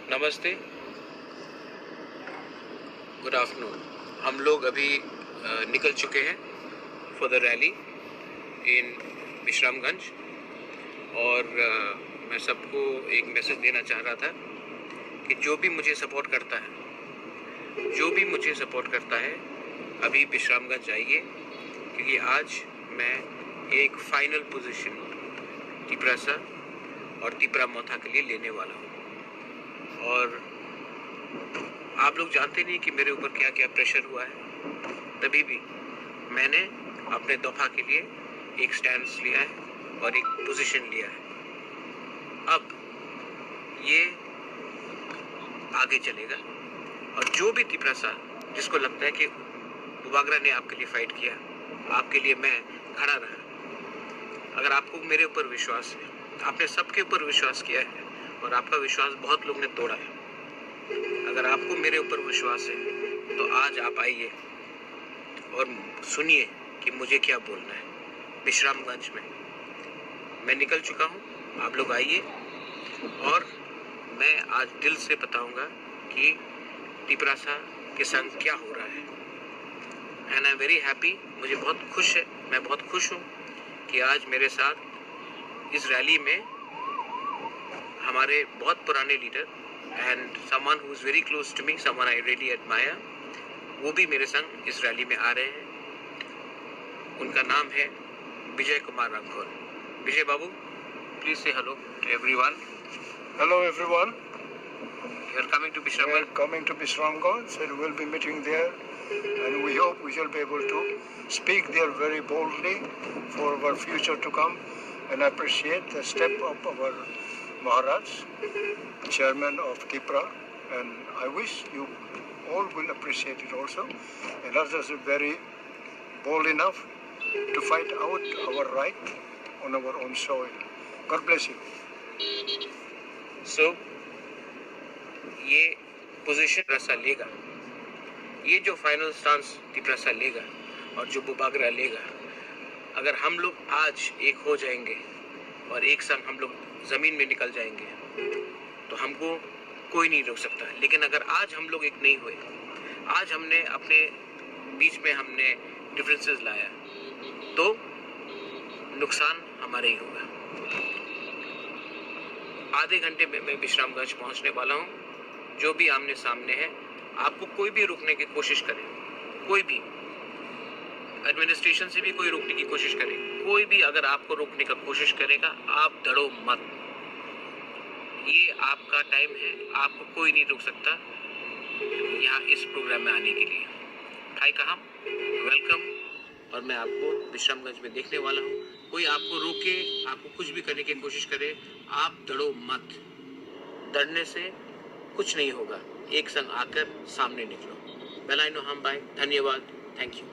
नमस्ते, good afternoon. हम लोग अभी निकल चुके हैं for the rally in Vishramganj और मैं सबको एक मैसेज देना चाह रहा था कि जो भी मुझे सपोर्ट करता है अभी विश्रामगंज आइए, क्योंकि आज मैं एक फाइनल पोजीशन तिपरासा और तिपरा मोथा के लिए लेने वाला हूँ। और आप लोग जानते नहीं कि मेरे ऊपर क्या क्या प्रेशर हुआ है, तभी भी मैंने अपने दफा के लिए एक स्टैंड लिया है और एक पोजीशन लिया है। अब ये आगे चलेगा और जो भी तिपरासा जिसको लगता है कि बुबागरा ने आपके लिए फाइट किया, आपके लिए मैं खड़ा रहा, अगर आपको मेरे ऊपर विश्वास है, आपने सबके ऊपर विश्वास किया है और आपका विश्वास बहुत लोग ने तोड़ा है, अगर आपको मेरे ऊपर विश्वास है तो आज आप आइए और सुनिए कि मुझे क्या बोलना है। विश्रामगंज में मैं निकल चुका हूँ, आप लोग आइए और मैं आज दिल से बताऊंगा कि तिपरासा के संग क्या हो रहा है। And I am very happy, मुझे बहुत खुश है, मैं बहुत खुश हूँ कि आज मेरे साथ इस रैली में हमारे बहुत पुराने leader and someone who is very close to me, someone I really admire, वो भी मेरे संग इस रैली में आ रहे हैं। उनका नाम है Vijay Kumar Ranghol. Vijay Babu, please say hello to everyone. Hello everyone. You are coming to We are Visramganj. coming to Visramganj and we'll be meeting there, and we hope we shall be able to speak there very boldly for our future to come, and I appreciate the step of our Maharaj, chairman of TIPRA, and I wish you all will appreciate it also, and others are very bold enough to fight out our right on our own soil. God bless you. सो ये position Tiprasa लेगा, ये जो final stance Tiprasa लेगा और जो बुबागरा लेगा, अगर हम लोग आज एक हो जाएंगे और एक संग हम लोग ज़मीन में निकल जाएंगे तो हमको कोई नहीं रोक सकता। लेकिन अगर आज हम लोग एक नहीं हुए, आज हमने अपने बीच में हमने डिफरेंसेस लाया, तो नुकसान हमारे ही होगा। आधे घंटे में मैं विश्रामगंज पहुंचने वाला हूं। जो भी आमने सामने है, आपको कोई भी रोकने की कोशिश करे, कोई भी एडमिनिस्ट्रेशन से भी कोई रोकने की कोशिश करे, कोई भी अगर आपको रोकने का कोशिश करेगा, आप डरो मत। ये आपका टाइम है, आपको कोई नहीं रोक सकता यहाँ इस प्रोग्राम में आने के लिए। भाई कहा वेलकम, और मैं आपको विश्रामगंज में देखने वाला हूँ। कोई आपको रोके, आपको कुछ भी करने की कोशिश करे, आप डरो मत। डरने से कुछ नहीं होगा, एक संग आकर सामने निकलो। बेलाइनो हम भाई, धन्यवाद, थैंक यू।